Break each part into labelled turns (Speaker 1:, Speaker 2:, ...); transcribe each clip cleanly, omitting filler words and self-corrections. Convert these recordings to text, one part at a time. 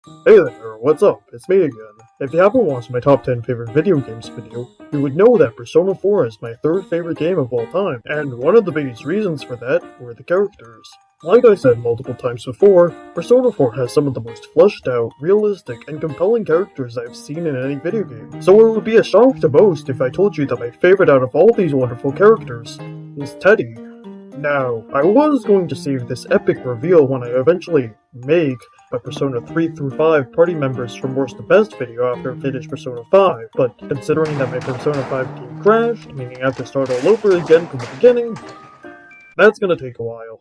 Speaker 1: Hey there, what's up? It's me again. If you haven't watched my top 10 favorite video games video, you would know that Persona 4 is my third favorite game of all time, and one of the biggest reasons for that were the characters. Like I said multiple times before, Persona 4 has some of the most fleshed out, realistic, and compelling characters I've seen in any video game. So it would be a shock to most if I told you that my favorite out of all these wonderful characters is Teddie. Now, I was going to save this epic reveal when I eventually make my Persona 3 through 5 party members from worst to best video after I finish Persona 5, but considering that my Persona 5 game crashed, meaning I have to start all over again from the beginning, that's gonna take a while.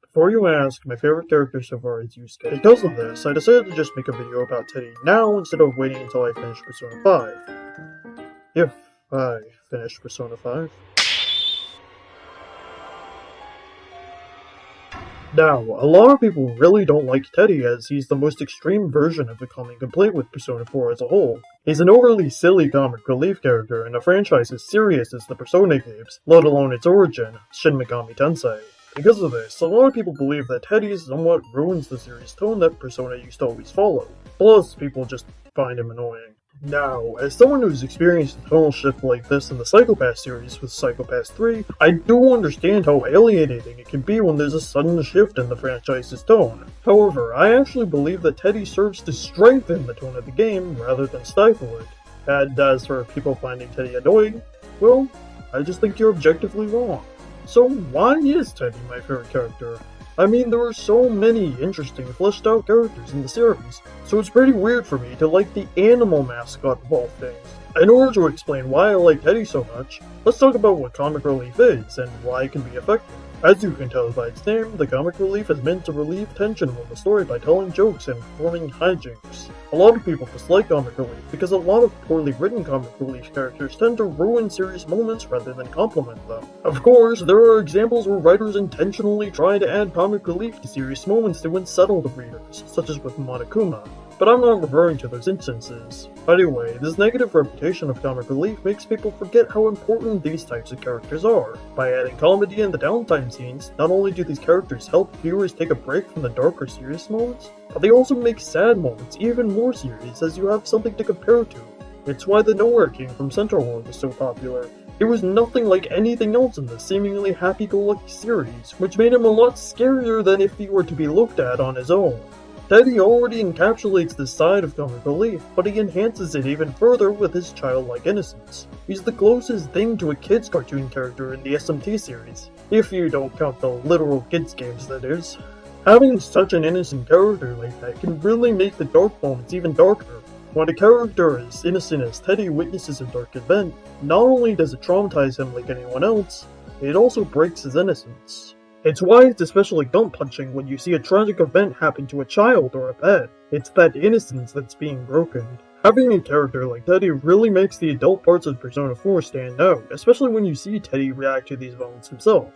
Speaker 1: Before you ask, my favorite character so far is Yusuke. Because of this, I decided to just make a video about Teddie now instead of waiting until I finish Persona 5. If I finish Persona 5. Now, a lot of people really don't like Teddie as he's the most extreme version of the common complaint with Persona 4 as a whole. He's an overly silly comic relief character in a franchise as serious as the Persona games, let alone its origin, Shin Megami Tensei. Because of this, a lot of people believe that Teddie somewhat ruins the series tone that Persona used to always follow. Plus, people just find him annoying. Now, as someone who's experienced a tonal shift like this in the Psycho-Pass series with Psycho-Pass 3, I do understand how alienating it can be when there's a sudden shift in the franchise's tone. However, I actually believe that Teddie serves to strengthen the tone of the game rather than stifle it. And as for people finding Teddie annoying, well, I just think you're objectively wrong. So why is Teddie my favorite character? I mean, there are so many interesting, fleshed out characters in the series, so it's pretty weird for me to like the animal mascot of all things. In order to explain why I like Teddie so much, let's talk about what comic relief is, and why it can be effective. As you can tell by its name, the comic relief is meant to relieve tension from the story by telling jokes and performing hijinks. A lot of people dislike comic relief because a lot of poorly written comic relief characters tend to ruin serious moments rather than complement them. Of course, there are examples where writers intentionally try to add comic relief to serious moments to unsettle the readers, such as with Monokuma. But I'm not referring to those instances. Anyway, this negative reputation of comic relief makes people forget how important these types of characters are. By adding comedy in the downtime scenes, not only do these characters help viewers take a break from the darker serious moments, but they also make sad moments even more serious as you have something to compare to. It's why the Nowhere King from Central World is so popular. It was nothing like anything else in the seemingly happy-go-lucky series, which made him a lot scarier than if he were to be looked at on his own. Teddie already encapsulates this side of comic relief, but he enhances it even further with his childlike innocence. He's the closest thing to a kid's cartoon character in the SMT series, if you don't count the literal kids games that is. Having such an innocent character like that can really make the dark moments even darker. When a character as innocent as Teddie witnesses a dark event, not only does it traumatize him like anyone else, it also breaks his innocence. It's why it's especially gut-punching when you see a tragic event happen to a child or a pet. It's that innocence that's being broken. Having a character like Teddie really makes the adult parts of Persona 4 stand out, especially when you see Teddie react to these moments himself.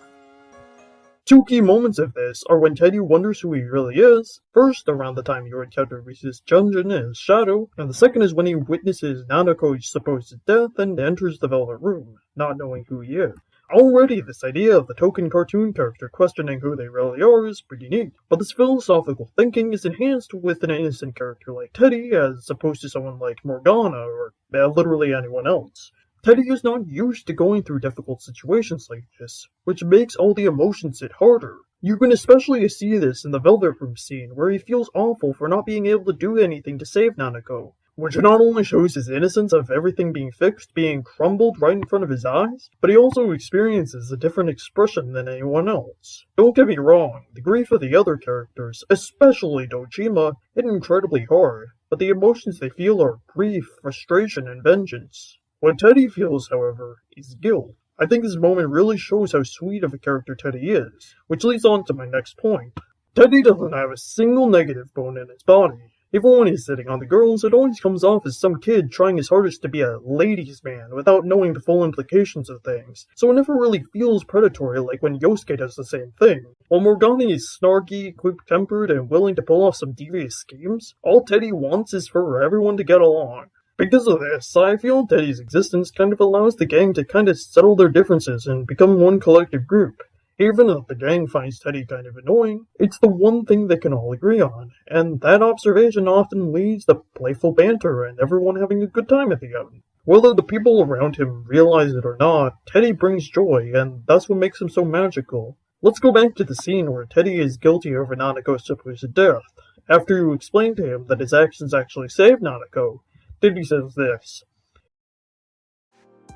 Speaker 1: Two key moments of this are when Teddie wonders who he really is, first around the time you encounter Rise's dungeon in his shadow, and the second is when he witnesses Nanako's supposed death and enters the Velvet Room, not knowing who he is. Already, this idea of the token cartoon character questioning who they really are is pretty neat, but this philosophical thinking is enhanced with an innocent character like Teddie as opposed to someone like Morgana or literally anyone else. Teddie is not used to going through difficult situations like this, which makes all the emotions hit harder. You can especially see this in the Velvet Room scene, where he feels awful for not being able to do anything to save Nanako, which not only shows his innocence of everything being fixed, being crumbled right in front of his eyes, but he also experiences a different expression than anyone else. Don't get me wrong, the grief of the other characters, especially Dojima, hit incredibly hard, but the emotions they feel are grief, frustration, and vengeance. What Teddie feels, however, is guilt. I think this moment really shows how sweet of a character Teddie is, which leads on to my next point. Teddie doesn't have a single negative bone in his body. Even when he's sitting on the girls, it always comes off as some kid trying his hardest to be a ladies' man without knowing the full implications of things, so it never really feels predatory like when Yosuke does the same thing. While Morgana is snarky, quick-tempered, and willing to pull off some devious schemes, all Teddie wants is for everyone to get along. Because of this, I feel Teddie's existence kind of allows the gang to kind of settle their differences and become one collective group. Even if the gang finds Teddie kind of annoying, it's the one thing they can all agree on, and that observation often leads to playful banter and everyone having a good time at the end. Whether the people around him realize it or not, Teddie brings joy, and that's what makes him so magical. Let's go back to the scene where Teddie is guilty over Nanako's supposed death. After you explain to him that his actions actually saved Nanako, Teddie says this.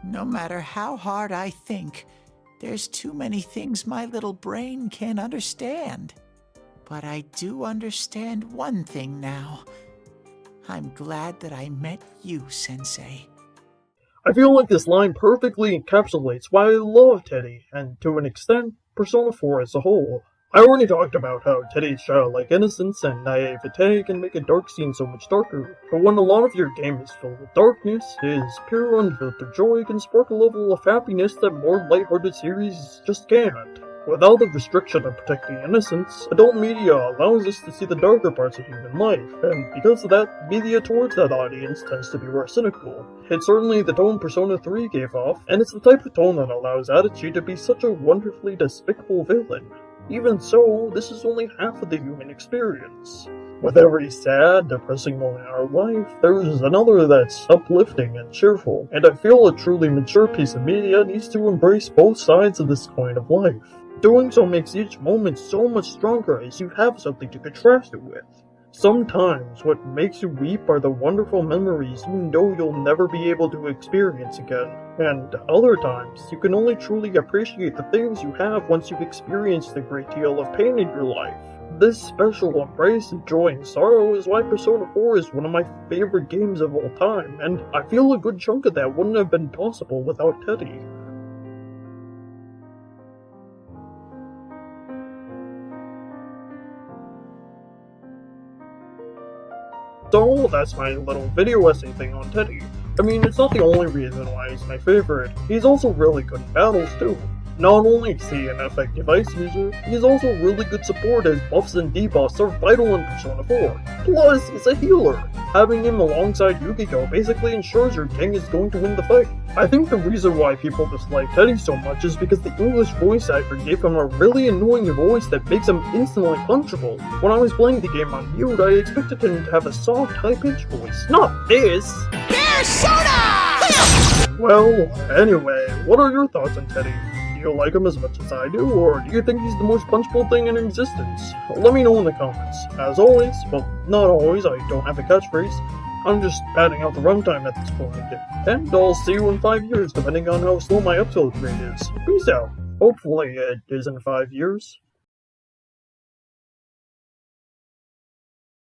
Speaker 2: No matter how hard I think, there's too many things my little brain can't understand. But I do understand one thing now. I'm glad that I met you, Sensei.
Speaker 1: I feel like this line perfectly encapsulates why I love Teddie, and to an extent, Persona 4 as a whole. I already talked about how Teddie's childlike innocence and naivete can make a dark scene so much darker, but when a lot of your game is filled with darkness, his pure unfiltered joy can spark a level of happiness that more lighthearted series just can't. Without the restriction of protecting innocence, adult media allows us to see the darker parts of human life, and because of that, media towards that audience tends to be more cynical. It's certainly the tone Persona 3 gave off, and it's the type of tone that allows Adachi to be such a wonderfully despicable villain. Even so, this is only half of the human experience. With every sad, depressing moment in our life, there is another that's uplifting and cheerful, and I feel a truly mature piece of media needs to embrace both sides of this coin of life. Doing so makes each moment so much stronger as you have something to contrast it with. Sometimes what makes you weep are the wonderful memories you know you'll never be able to experience again, and other times you can only truly appreciate the things you have once you've experienced a great deal of pain in your life. This special embrace of joy and sorrow is why Persona 4 is one of my favorite games of all time, and I feel a good chunk of that wouldn't have been possible without Teddie. So that's my little video essay thing on Teddie. I mean, it's not the only reason why he's my favorite. He's also really good in battles too. Not only is he an effective ice user, he's also really good support as buffs and debuffs are vital in Persona 4. Plus, he's a healer. Having him alongside Yukiko basically ensures your gang is going to win the fight. I think the reason why people dislike Teddie so much is because the English voice actor gave him a really annoying voice that makes him instantly punchable. When I was playing the game on mute, I expected him to have a soft, high-pitched voice. Not this!
Speaker 2: Persona!
Speaker 1: Well, anyway, what are your thoughts on Teddie? Do you like him as much as I do, or do you think he's the most punchable thing in existence? Let me know in the comments. As always, well, not always, I don't have a catchphrase. I'm just padding out the runtime at this point, and I'll see you in 5 years, depending on how slow my upload rate is. Peace out. Hopefully it isn't 5 years.